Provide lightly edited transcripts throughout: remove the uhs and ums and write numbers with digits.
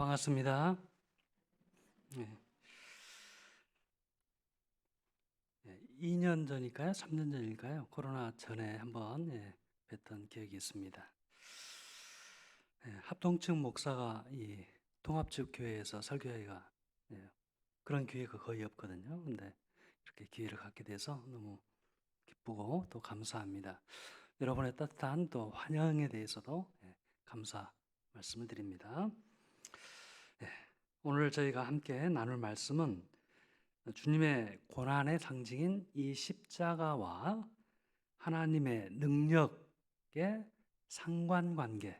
반갑습니다. 네. 2년 전일까요? 3년 전일까요? 코로나 전에 한번 뵀던 기억이 있습니다. 합동측 목사가 이 통합적 교회에서 설교회가 그런 기회가 거의 없거든요. 근데 이렇게 기회를 갖게 돼서 너무 기쁘고 또 감사합니다. 여러분의 따뜻한 또 환영에 대해서도 감사 말씀을 드립니다. 오늘 저희가 함께 나눌 말씀은 주님의 고난의 상징인 이 십자가와 하나님의 능력의 상관관계에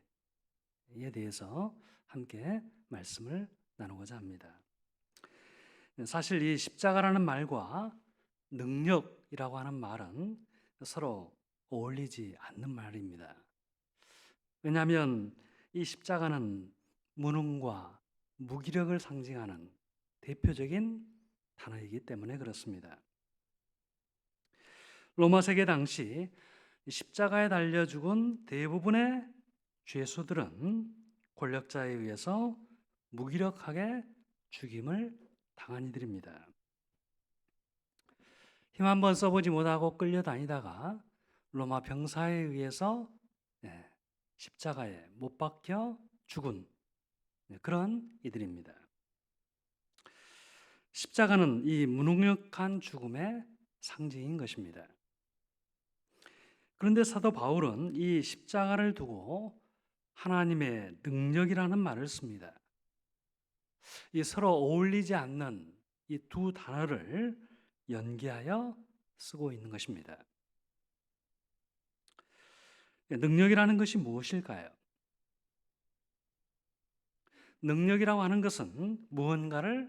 대해서 함께 말씀을 나누고자 합니다. 사실 이 십자가라는 말과 능력이라고 하는 말은 서로 어울리지 않는 말입니다. 왜냐하면 이 십자가는 무능과 무기력을 상징하는 대표적인 단어이기 때문에 그렇습니다. 로마 세계 당시 십자가에 달려 죽은 대부분의 죄수들은 권력자에 의해서 무기력하게 죽임을 당한 이들입니다. 힘 한번 써보지 못하고 끌려다니다가 로마 병사에 의해서 십자가에 못 박혀 죽은 그런 이들입니다. 십자가는 이 무능력한 죽음의 상징인 것입니다. 그런데 사도 바울은 이 십자가를 두고 하나님의 능력이라는 말을 씁니다. 이 서로 어울리지 않는 이 두 단어를 연계하여 쓰고 있는 것입니다. 능력이라는 것이 무엇일까요? 능력이라고 하는 것은 무언가를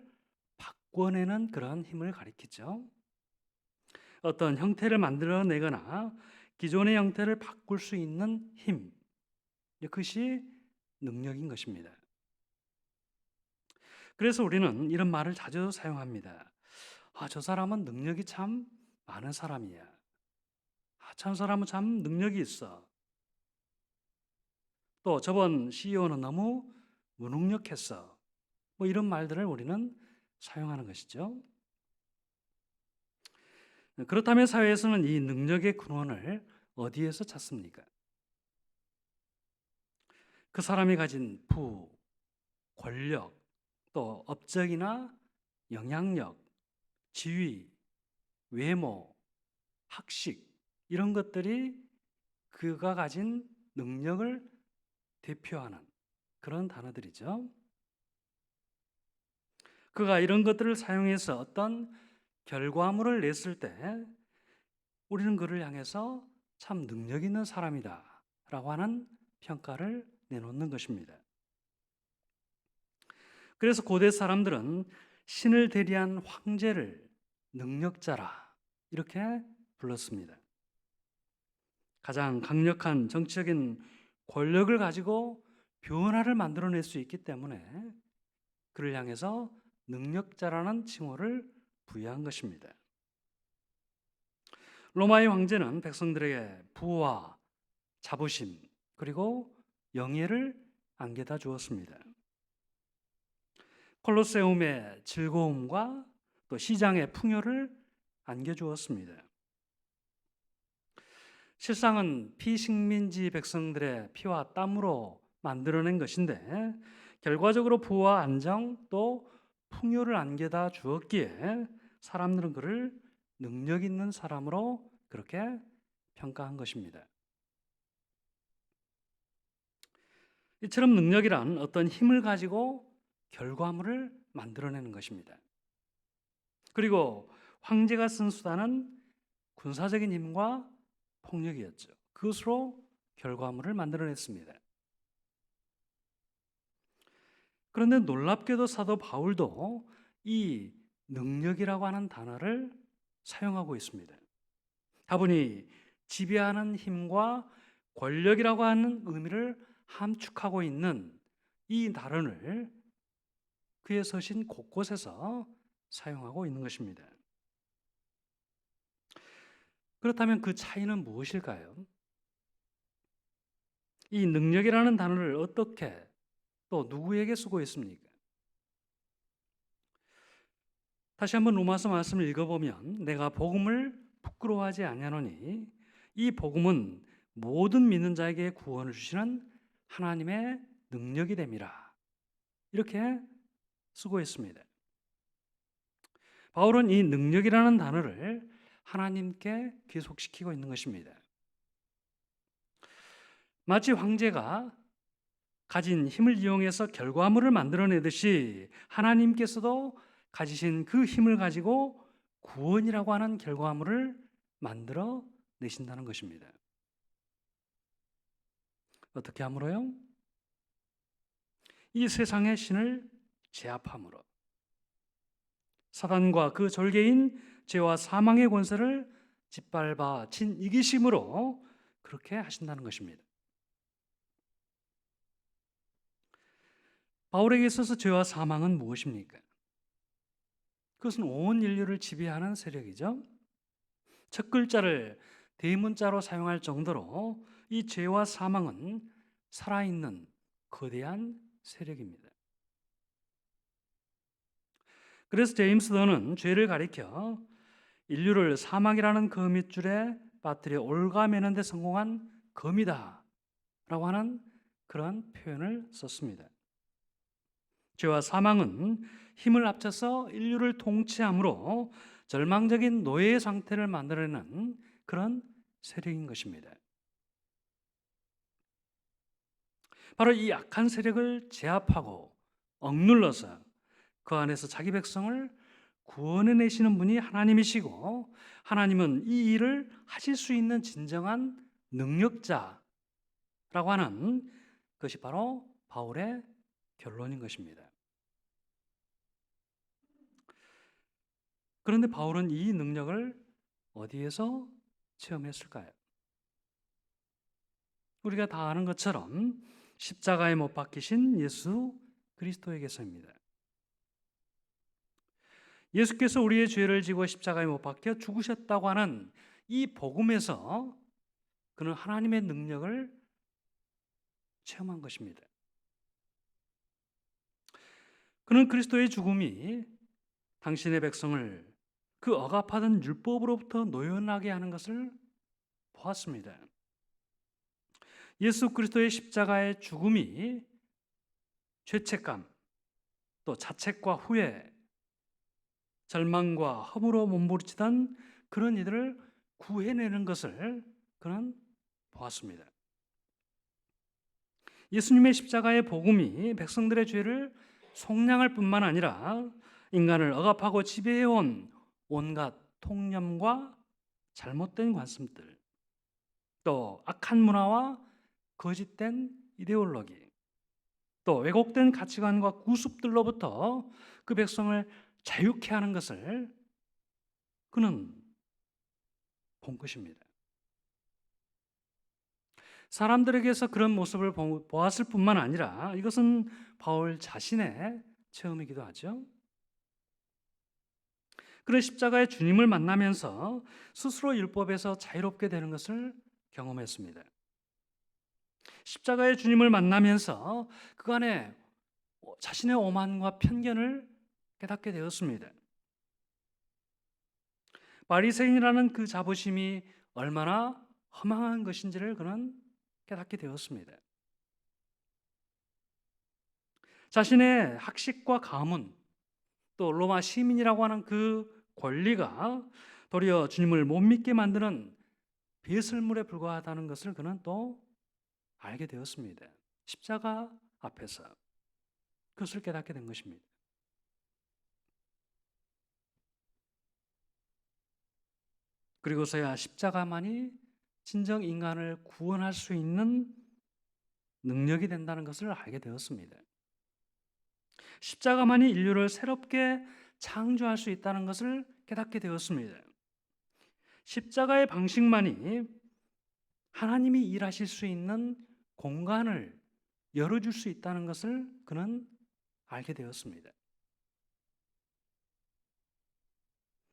바꿔내는 그런 힘을 가리키죠. 어떤 형태를 만들어내거나 기존의 형태를 바꿀 수 있는 힘, 그것이 능력인 것입니다. 그래서 우리는 이런 말을 자주 사용합니다. 저 사람은 능력이 참 많은 사람이야. 저 사람은 참 능력이 있어. 또 저번 CEO는 너무 무능력했어. 이런 말들을 우리는 사용하는 것이죠. 그렇다면 사회에서는 이 능력의 근원을 어디에서 찾습니까? 그 사람이 가진 부, 권력, 또 업적이나 영향력, 지위, 외모, 학식 이런 것들이 그가 가진 능력을 대표하는 그런 단어들이죠. 그가 이런 것들을 사용해서 어떤 결과물을 냈을 때 우리는 그를 향해서 참 능력 있는 사람이다 라고 하는 평가를 내놓는 것입니다. 그래서 고대 사람들은 신을 대리한 황제를 능력자라 이렇게 불렀습니다. 가장 강력한 정치적인 권력을 가지고 변화를 만들어낼 수 있기 때문에 그를 향해서 능력자라는 칭호를 부여한 것입니다. 로마의 황제는 백성들에게 부와 자부심 그리고 영예를 안겨다 주었습니다. 콜로세움의 즐거움과 또 시장의 풍요를 안겨주었습니다. 실상은 피식민지 백성들의 피와 땀으로 만들어낸 것인데 결과적으로 부와 안정 또 풍요를 안겨다 주었기에 사람들은 그를 능력 있는 사람으로 그렇게 평가한 것입니다. 이처럼 능력이란 어떤 힘을 가지고 결과물을 만들어내는 것입니다. 그리고 황제가 쓴 수단은 군사적인 힘과 폭력이었죠. 그것으로 결과물을 만들어냈습니다. 그런데 놀랍게도 사도 바울도 이 능력이라고 하는 단어를 사용하고 있습니다. 다분히 지배하는 힘과 권력이라고 하는 의미를 함축하고 있는 이 단어를 그의 서신 곳곳에서 사용하고 있는 것입니다. 그렇다면 그 차이는 무엇일까요? 이 능력이라는 단어를 어떻게 또 누구에게 수고했습니까? 다시 한번 로마서 말씀을 읽어보면 내가 복음을 부끄러워하지 아니하노니 이 복음은 모든 믿는 자에게 구원을 주시는 하나님의 능력이 됨이라. 이렇게 수고했습니다. 바울은 이 능력이라는 단어를 하나님께 귀속시키고 있는 것입니다. 마치 황제가 가진 힘을 이용해서 결과물을 만들어내듯이 하나님께서도 가지신 그 힘을 가지고 구원이라고 하는 결과물을 만들어 내신다는 것입니다. 어떻게 함으로요? 이 세상의 신을 제압함으로, 사단과 그 졸개인 죄와 사망의 권세를 짓밟아 진 이기심으로 그렇게 하신다는 것입니다. 바울에게 있어서 죄와 사망은 무엇입니까? 그것은 온 인류를 지배하는 세력이죠. 첫 글자를 대문자로 사용할 정도로 이 죄와 사망은 살아있는 거대한 세력입니다. 그래서 제임스 던은 죄를 가리켜 인류를 사망이라는 거미줄에 빠뜨려 올가매는 데 성공한 거미다 라고 하는 그런 표현을 썼습니다. 죄와 사망은 힘을 합쳐서 인류를 통치함으로 절망적인 노예의 상태를 만들어내는 그런 세력인 것입니다. 바로 이 악한 세력을 제압하고 억눌러서 그 안에서 자기 백성을 구원해내시는 분이 하나님이시고, 하나님은 이 일을 하실 수 있는 진정한 능력자라고 하는 것이 바로 바울의 결론인 것입니다. 그런데 바울은 이 능력을 어디에서 체험했을까요? 우리가 다 아는 것처럼 십자가에 못 박히신 예수 그리스도에게서입니다. 예수께서 우리의 죄를 지고 십자가에 못 박혀 죽으셨다고 하는 이 복음에서 그는 하나님의 능력을 체험한 것입니다. 그는 그리스도의 죽음이 당신의 백성을 그 억압하던 율법으로부터 노연하게 하는 것을 보았습니다. 예수 그리스도의 십자가의 죽음이 죄책감, 또 자책과 후회, 절망과 허무로 몸부림치던 그런 이들을 구해내는 것을 그는 보았습니다. 예수님의 십자가의 복음이 백성들의 죄를 속량할 뿐만 아니라 인간을 억압하고 지배해온 온갖 통념과 잘못된 관습들, 또 악한 문화와 거짓된 이데올로기, 또 왜곡된 가치관과 구습들로부터 그 백성을 자유케 하는 것을 그는 본 것입니다. 사람들에게서 그런 모습을 보았을 뿐만 아니라 이것은 바울 자신의 체험이기도 하죠. 그런 십자가의 주님을 만나면서 스스로 율법에서 자유롭게 되는 것을 경험했습니다. 십자가의 주님을 만나면서 그 안에 자신의 오만과 편견을 깨닫게 되었습니다. 바리새인이라는 그 자부심이 얼마나 허망한 것인지를 그는 깨닫게 되었습니다. 자신의 학식과 가문, 또 로마 시민이라고 하는 그 권리가 도리어 주님을 못 믿게 만드는 배설물에 불과하다는 것을 그는 또 알게 되었습니다. 십자가 앞에서 그것을 깨닫게 된 것입니다. 그리고서야 십자가만이 진정 인간을 구원할 수 있는 능력이 된다는 것을 알게 되었습니다. 십자가만이 인류를 새롭게 창조할 수 있다는 것을 깨닫게 되었습니다. 십자가의 방식만이 하나님이 일하실 수 있는 공간을 열어줄 수 있다는 것을 그는 알게 되었습니다.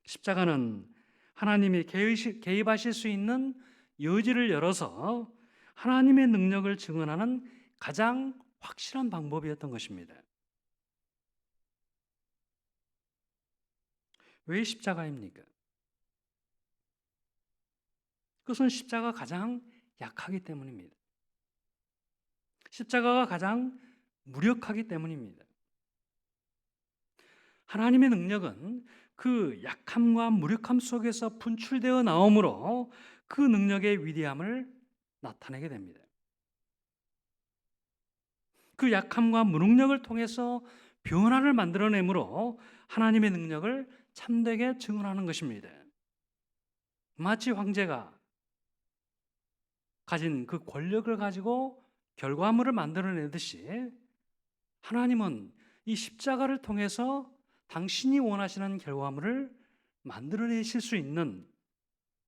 십자가는 하나님이 개입하실 수 있는 여지를 열어서 하나님의 능력을 증언하는 가장 확실한 방법이었던 것입니다. 왜 십자가입니까? 그것은 십자가가 가장 약하기 때문입니다. 십자가가 가장 무력하기 때문입니다. 하나님의 능력은 그 약함과 무력함 속에서 분출되어 나오므로 그 능력의 위대함을 나타내게 됩니다. 그 약함과 무능력을 통해서 변화를 만들어내므로 하나님의 능력을 참되게 증언하는 것입니다. 마치 황제가 가진 그 권력을 가지고 결과물을 만들어내듯이 하나님은 이 십자가를 통해서 당신이 원하시는 결과물을 만들어내실 수 있는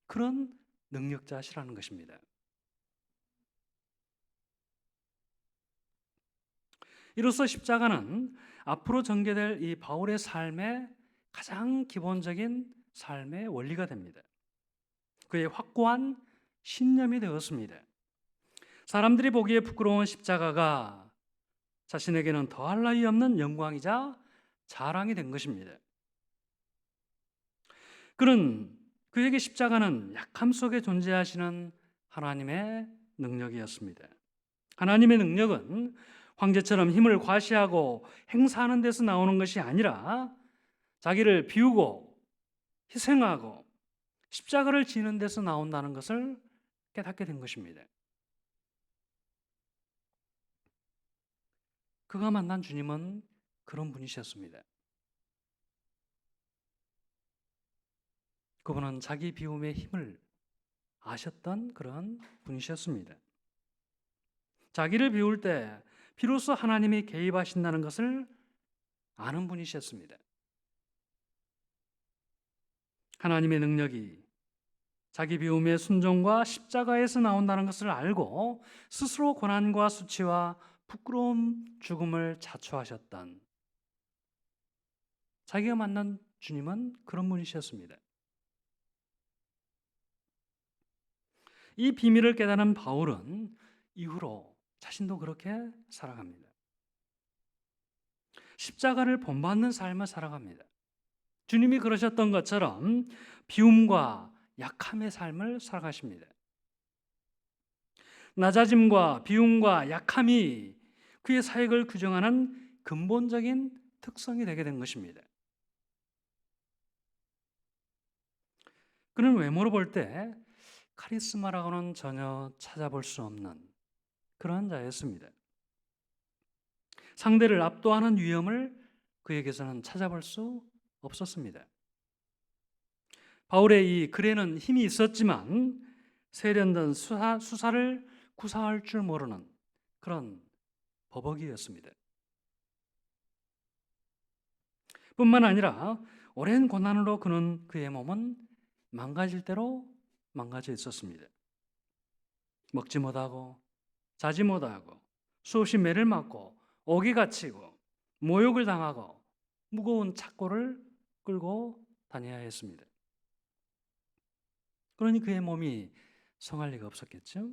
그런 능력자시라는 것입니다. 이로써 십자가는 앞으로 전개될 이 바울의 삶의 가장 기본적인 삶의 원리가 됩니다. 그의 확고한 신념이 되었습니다. 사람들이 보기에 부끄러운 십자가가 자신에게는 더할 나위 없는 영광이자 자랑이 된 것입니다. 그에게 십자가는 약함 속에 존재하시는 하나님의 능력이었습니다. 하나님의 능력은 황제처럼 힘을 과시하고 행사하는 데서 나오는 것이 아니라 자기를 비우고 희생하고 십자가를 지는 데서 나온다는 것을 깨닫게 된 것입니다. 그가 만난 주님은 그런 분이셨습니다. 그분은 자기 비움의 힘을 아셨던 그런 분이셨습니다. 자기를 비울 때 비로소 하나님이 개입하신다는 것을 아는 분이셨습니다. 하나님의 능력이 자기 비움의 순종과 십자가에서 나온다는 것을 알고 스스로 고난과 수치와 부끄러움, 죽음을 자초하셨던 자기가 만난 주님은 그런 분이셨습니다. 이 비밀을 깨달은 바울은 이후로 자신도 그렇게 살아갑니다. 십자가를 본받는 삶을 살아갑니다. 주님이 그러셨던 것처럼 비움과 약함의 삶을 살아가십니다. 낮아짐과 비움과 약함이 그의 사역을 규정하는 근본적인 특성이 되게 된 것입니다. 그는 외모로 볼 때 카리스마라고는 전혀 찾아볼 수 없는 그러한 자였습니다. 상대를 압도하는 위엄을 그에게서는 찾아볼 수 없었습니다. 바울의 이 글에는 힘이 있었지만 세련된 수사를 구사할 줄 모르는 그런 버벅이였습니다. 뿐만 아니라 오랜 고난으로 그의 몸은 망가질 대로 망가져 있었습니다. 먹지 못하고 자지 못하고 수없이 매를 맞고 옥에 갇히고 모욕을 당하고 무거운 착고를 끌고 다녀야 했습니다. 그러니 그의 몸이 성할 리가 없었겠죠.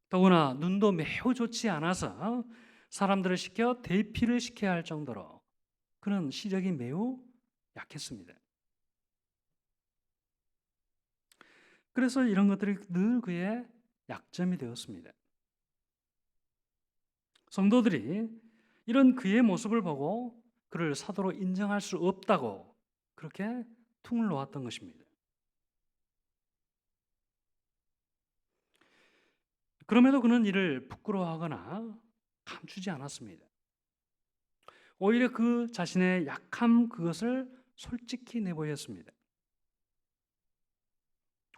더구나 눈도 매우 좋지 않아서 사람들을 시켜 대피를 시켜야 할 정도로 그는 시력이 매우 약했습니다. 그래서 이런 것들이 늘 그의 약점이 되었습니다. 성도들이 이런 그의 모습을 보고 그를 사도로 인정할 수 없다고 그렇게 퉁을 놓았던 것입니다. 그럼에도 그는 이를 부끄러워하거나 감추지 않았습니다. 오히려 그 자신의 약함 그것을 솔직히 내보였습니다.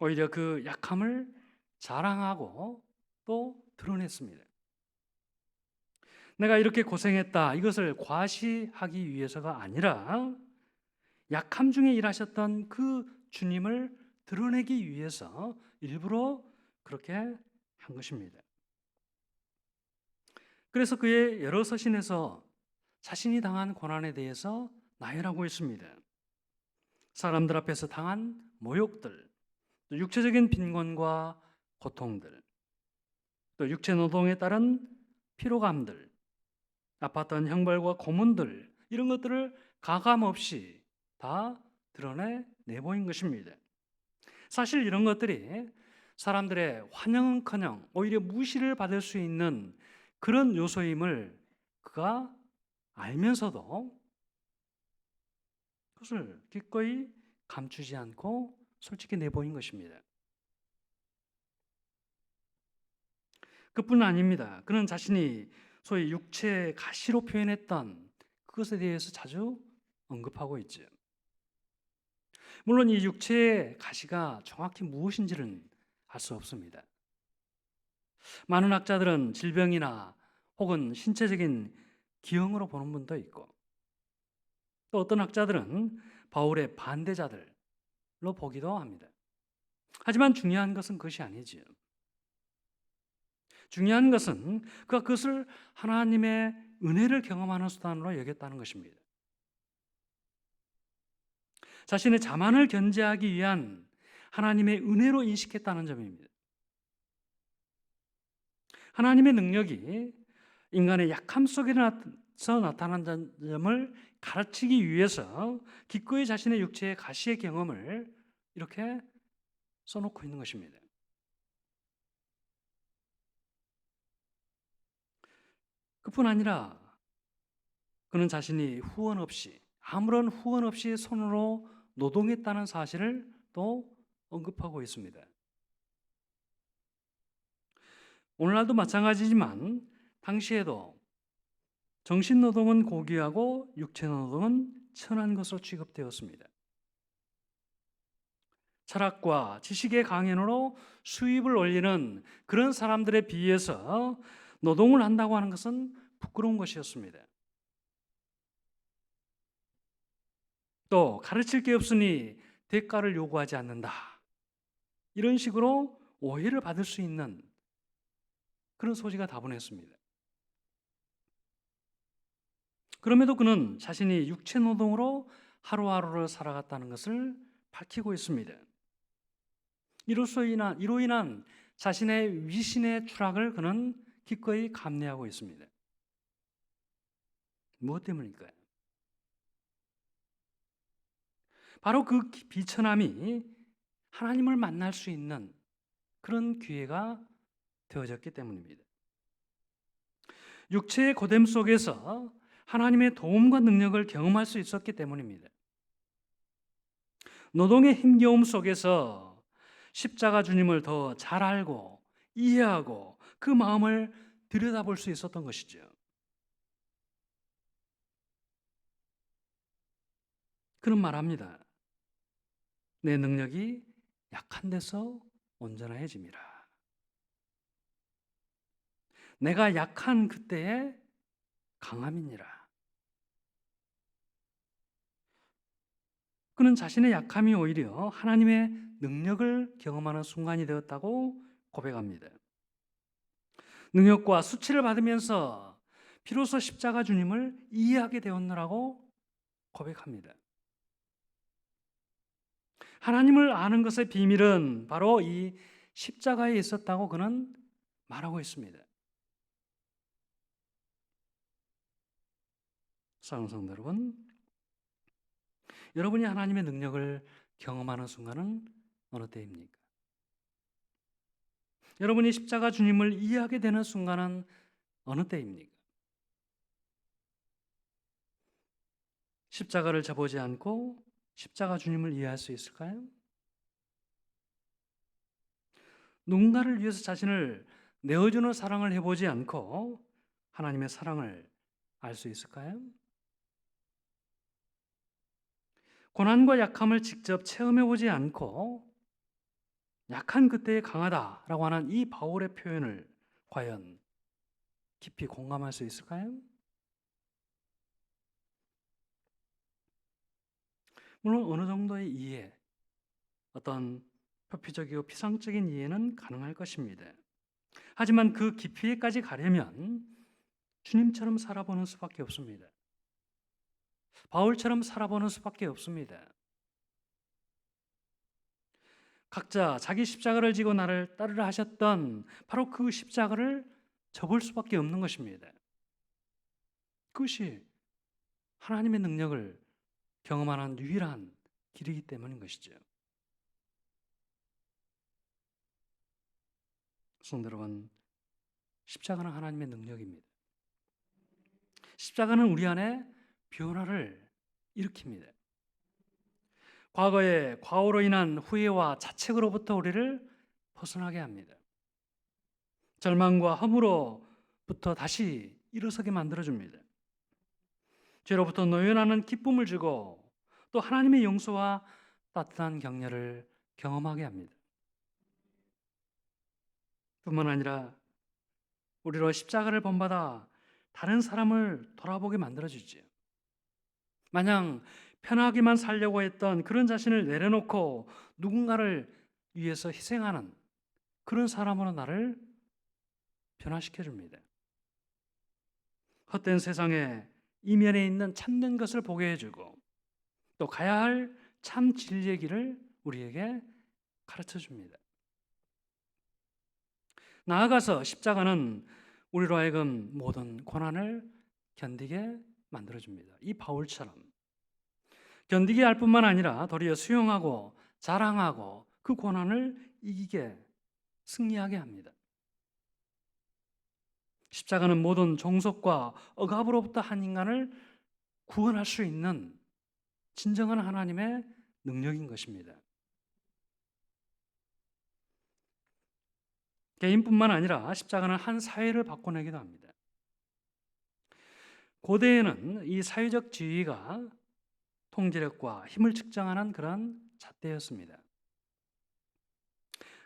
오히려 그 약함을 자랑하고 또 드러냈습니다. 내가 이렇게 고생했다 이것을 과시하기 위해서가 아니라 약함 중에 일하셨던 그 주님을 드러내기 위해서 일부러 그렇게 한 것입니다. 그래서 그의 여러 서신에서 자신이 당한 고난에 대해서 나열하고 있습니다. 사람들 앞에서 당한 모욕들, 또 육체적인 빈곤과 고통들, 또 육체 노동에 따른 피로감들, 아팠던 형벌과 고문들, 이런 것들을 가감 없이 다 드러내 내보인 것입니다. 사실 이런 것들이 사람들의 환영은커녕 오히려 무시를 받을 수 있는 그런 요소임을 그가 알면서도 그것을 기꺼이 감추지 않고 솔직히 내보인 것입니다. 그뿐 아닙니다. 그는 자신이 소위 육체의 가시로 표현했던 그것에 대해서 자주 언급하고 있죠. 물론 이 육체의 가시가 정확히 무엇인지는 알 수 없습니다. 많은 학자들은 질병이나 혹은 신체적인 기형으로 보는 분도 있고, 또 어떤 학자들은 바울의 반대자들로 보기도 합니다. 하지만 중요한 것은 그것이 아니지요. 중요한 것은 그가 그것을 하나님의 은혜를 경험하는 수단으로 여겼다는 것입니다. 자신의 자만을 견제하기 위한 하나님의 은혜로 인식했다는 점입니다. 하나님의 능력이 인간의 약함 속에서 나타난 점을 가르치기 위해서 기꺼이 자신의 육체의 가시의 경험을 이렇게 써놓고 있는 것입니다. 그뿐 아니라 그는 자신이 후원 없이, 아무런 후원 없이 손으로 노동했다는 사실을 또 언급하고 있습니다. 오늘날도 마찬가지지만 당시에도 정신노동은 고귀하고 육체노동은 천한 것으로 취급되었습니다. 철학과 지식의 강연으로 수입을 올리는 그런 사람들에 비해서 노동을 한다고 하는 것은 부끄러운 것이었습니다. 또 가르칠 게 없으니 대가를 요구하지 않는다, 이런 식으로 오해를 받을 수 있는 그런 소지가 다분했습니다. 그럼에도 그는 자신이 육체 노동으로 하루하루를 살아갔다는 것을 밝히고 있습니다. 이로 인한 자신의 위신의 추락을 그는 기꺼이 감내하고 있습니다. 무엇 때문일까요? 바로 그 비천함이 하나님을 만날 수 있는 그런 기회가 되어졌기 때문입니다. 육체의 고됨 속에서 하나님의 도움과 능력을 경험할 수 있었기 때문입니다. 노동의 힘겨움 속에서 십자가 주님을 더 잘 알고 이해하고 그 마음을 들여다볼 수 있었던 것이죠. 그는 말합니다. 내 능력이 약한 데서 온전해짐이라. 내가 약한 그때에 강함이니라. 그는 자신의 약함이 오히려 하나님의 능력을 경험하는 순간이 되었다고 고백합니다. 능력과 수치를 받으면서 비로소 십자가 주님을 이해하게 되었노라고 고백합니다. 하나님을 아는 것의 비밀은 바로 이 십자가에 있었다고 그는 말하고 있습니다. 사랑하는 성도 여러분, 여러분이 하나님의 능력을 경험하는 순간은 어느 때입니까? 여러분이 십자가 주님을 이해하게 되는 순간은 어느 때입니까? 십자가를 져보지 않고 십자가 주님을 이해할 수 있을까요? 누군가를 위해서 자신을 내어주는 사랑을 해보지 않고 하나님의 사랑을 알 수 있을까요? 고난과 약함을 직접 체험해보지 않고 약한 그때에 강하다라고 하는 이 바울의 표현을 과연 깊이 공감할 수 있을까요? 물론 어느 정도의 이해, 어떤 표피적이고 피상적인 이해는 가능할 것입니다. 하지만 그 깊이에까지 가려면 주님처럼 살아보는 수밖에 없습니다. 바울처럼 살아보는 수밖에 없습니다. 각자 자기 십자가를 지고 나를 따르라 하셨던 바로 그 십자가를 접을 수밖에 없는 것입니다. 그것이 하나님의 능력을 경험하는 유일한 길이기 때문인 것이죠. 성도 여러분, 십자가는 하나님의 능력입니다. 십자가는 우리 안에 변화를 일으킵니다. 과거의 과오로 인한 후회와 자책으로부터 우리를 벗어나게 합니다. 절망과 허무로부터 다시 일어서게 만들어줍니다. 죄로부터 노연하는 기쁨을 주고 또 하나님의 용서와 따뜻한 격려를 경험하게 합니다. 뿐만 아니라 우리로 십자가를 본받아 다른 사람을 돌아보게 만들어주지요. 마냥 편하게만 살려고 했던 그런 자신을 내려놓고 누군가를 위해서 희생하는 그런 사람으로 나를 변화시켜 줍니다. 헛된 세상에 이면에 있는 참된 것을 보게 해주고 또 가야 할 참 진리의 길을 우리에게 가르쳐 줍니다. 나아가서 십자가는 우리로 하여금 모든 고난을 견디게 만들어줍니다. 이 바울처럼 견디게 할 뿐만 아니라 도리어 수용하고 자랑하고 그 고난을 이기게 승리하게 합니다. 십자가는 모든 종속과 억압으로부터 한 인간을 구원할 수 있는 진정한 하나님의 능력인 것입니다. 개인뿐만 아니라 십자가는 한 사회를 바꿔내기도 합니다. 고대에는 이 사회적 지위가 통제력과 힘을 측정하는 그런 잣대였습니다.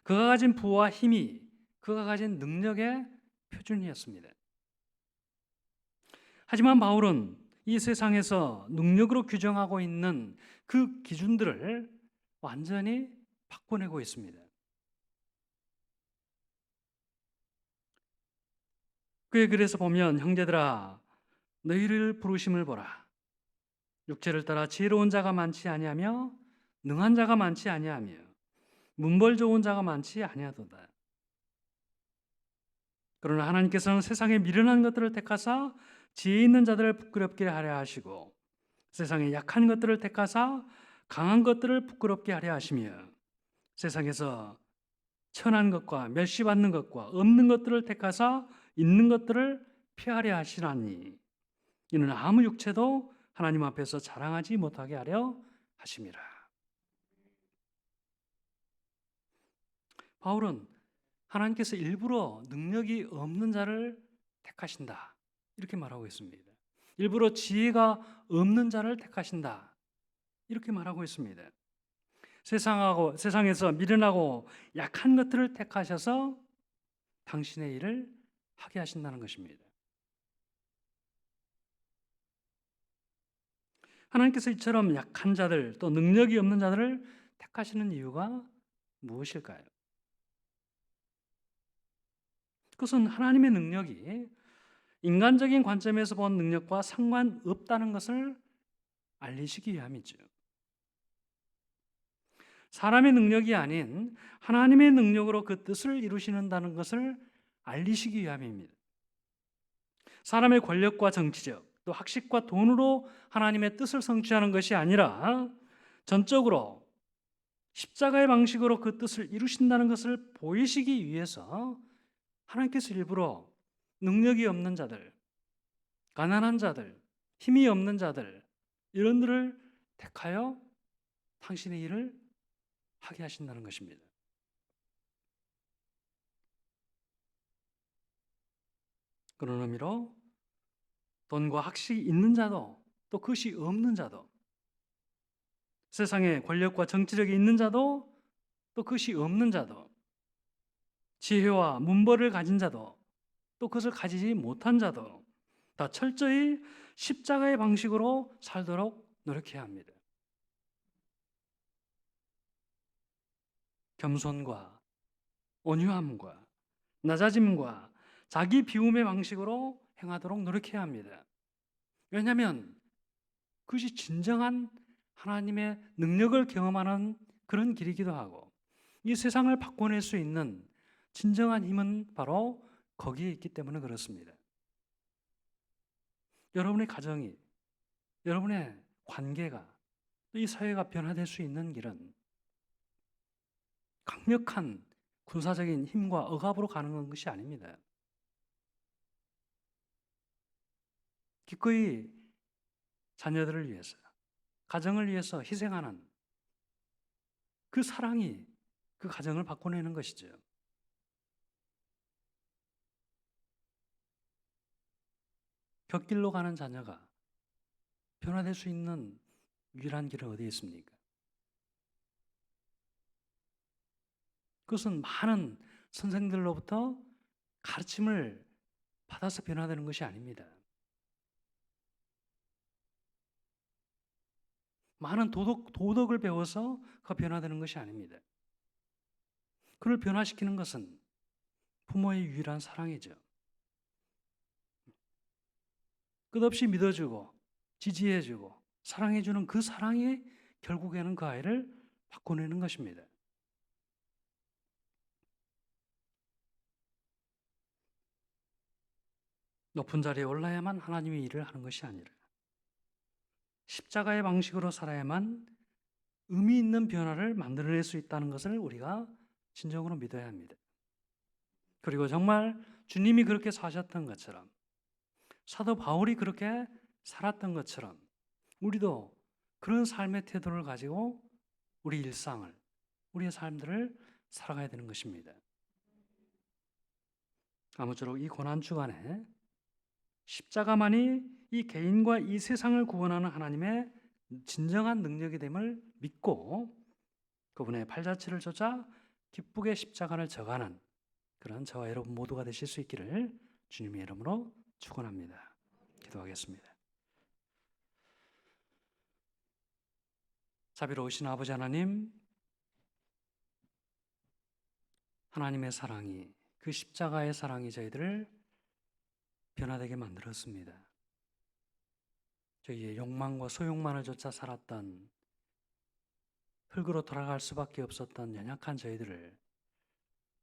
그가 가진 부와 힘이 그가 가진 능력의 표준이었습니다. 하지만 바울은 이 세상에서 능력으로 규정하고 있는 그 기준들을 완전히 바꿔내고 있습니다. 그의 글에서 보면 형제들아 너희를 부르심을 보라. 육체를 따라 지혜로운 자가 많지 아니하며 능한 자가 많지 아니하며 문벌 좋은 자가 많지 아니하도다. 그러나 하나님께서는 세상에 미련한 것들을 택하사 지혜 있는 자들을 부끄럽게 하려 하시고 세상에 약한 것들을 택하사 강한 것들을 부끄럽게 하려 하시며 세상에서 천한 것과 멸시받는 것과 없는 것들을 택하사 있는 것들을 피하려 하시나니 이는 아무 육체도 하나님 앞에서 자랑하지 못하게 하려 하심이라. 바울은 하나님께서 일부러 능력이 없는 자를 택하신다 이렇게 말하고 있습니다. 일부러 지혜가 없는 자를 택하신다 이렇게 말하고 있습니다. 세상에서 미련하고 약한 것들을 택하셔서 당신의 일을 하게 하신다는 것입니다. 하나님께서 이처럼 약한 자들 또 능력이 없는 자들을 택하시는 이유가 무엇일까요? 그것은 하나님의 능력이 인간적인 관점에서 본 능력과 상관없다는 것을 알리시기 위함이죠. 사람의 능력이 아닌 하나님의 능력으로 그 뜻을 이루시는다는 것을 알리시기 위함입니다. 사람의 권력과 정치적 또 학식과 돈으로 하나님의 뜻을 성취하는 것이 아니라 전적으로 십자가의 방식으로 그 뜻을 이루신다는 것을 보이시기 위해서 하나님께서 일부러 능력이 없는 자들, 가난한 자들, 힘이 없는 자들 이런들을 택하여 당신의 일을 하게 하신다는 것입니다. 그런 의미로 돈과 학식이 있는 자도 또 그것이 없는 자도 세상에 권력과 정치력이 있는 자도 또 그것이 없는 자도 지혜와 문벌을 가진 자도 또 그것을 가지지 못한 자도 다 철저히 십자가의 방식으로 살도록 노력해야 합니다. 겸손과 온유함과 낮아짐과 자기 비움의 방식으로 행하도록 노력해야 합니다. 왜냐하면 그것이 진정한 하나님의 능력을 경험하는 그런 길이기도 하고 이 세상을 바꿔낼 수 있는 진정한 힘은 바로 거기에 있기 때문에 그렇습니다. 여러분의 가정이, 여러분의 관계가, 이 사회가 변화될 수 있는 길은 강력한 군사적인 힘과 억압으로 가는 것이 아닙니다. 기꺼이 자녀들을 위해서, 가정을 위해서 희생하는 그 사랑이 그 가정을 바꿔내는 것이죠. 곁길로 가는 자녀가 변화될 수 있는 유일한 길은 어디에 있습니까? 그것은 많은 선생들로부터 가르침을 받아서 변화되는 것이 아닙니다. 많은 도덕을 배워서 그가 변화되는 것이 아닙니다. 그를 변화시키는 것은 부모의 유일한 사랑이죠. 끝없이 믿어주고 지지해주고 사랑해주는 그 사랑이 결국에는 그 아이를 바꿔내는 것입니다. 높은 자리에 올라야만 하나님의 일을 하는 것이 아니라 십자가의 방식으로 살아야만 의미 있는 변화를 만들어낼 수 있다는 것을 우리가 진정으로 믿어야 합니다. 그리고 정말 주님이 그렇게 사셨던 것처럼, 사도 바울이 그렇게 살았던 것처럼 우리도 그런 삶의 태도를 가지고 우리 일상을, 우리의 삶들을 살아가야 되는 것입니다. 아무쪼록 이 고난주간에 십자가만이 이 개인과 이 세상을 구원하는 하나님의 진정한 능력이 됨을 믿고 그분의 팔자취를 쫓아 기쁘게 십자가를 져가는 그런 저와 여러분 모두가 되실 수 있기를 주님의 이름으로 축원합니다. 기도하겠습니다. 자비로우신 아버지 하나님, 하나님의 사랑이, 그 십자가의 사랑이 저희들을 변화되게 만들었습니다. 저희의 욕망과 소욕만을 쫓아 살았던, 흙으로 돌아갈 수밖에 없었던 연약한 저희들을,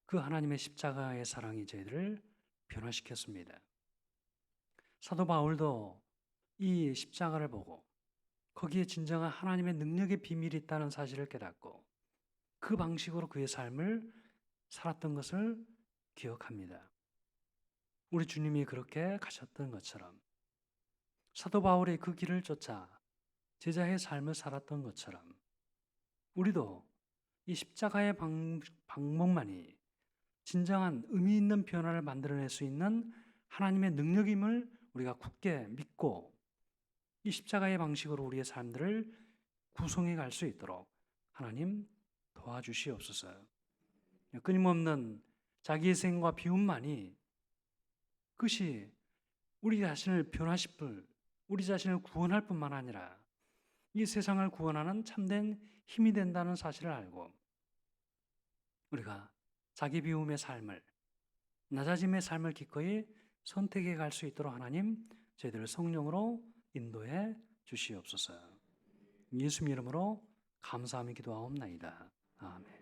그 하나님의 십자가의 사랑이 저희들을 변화시켰습니다. 사도 바울도 이 십자가를 보고 거기에 진정한 하나님의 능력의 비밀이 있다는 사실을 깨닫고 그 방식으로 그의 삶을 살았던 것을 기억합니다. 우리 주님이 그렇게 가셨던 것처럼, 사도 바울의 그 길을 쫓아 제자의 삶을 살았던 것처럼 우리도 이 십자가의 방법만이 진정한 의미 있는 변화를 만들어낼 수 있는 하나님의 능력임을 우리가 굳게 믿고 이 십자가의 방식으로 우리의 삶들을 구성해 갈 수 있도록 하나님 도와주시옵소서. 끊임없는 자기희생과 비움만이 그것이 우리 자신을 변화시킬, 우리 자신을 구원할 뿐만 아니라 이 세상을 구원하는 참된 힘이 된다는 사실을 알고 우리가 자기 비움의 삶을, 낮아짐의 삶을 기꺼이 선택해 갈 수 있도록 하나님 저희들을 성령으로 인도해 주시옵소서. 예수님 이름으로 감사하며 기도하옵나이다. 아멘.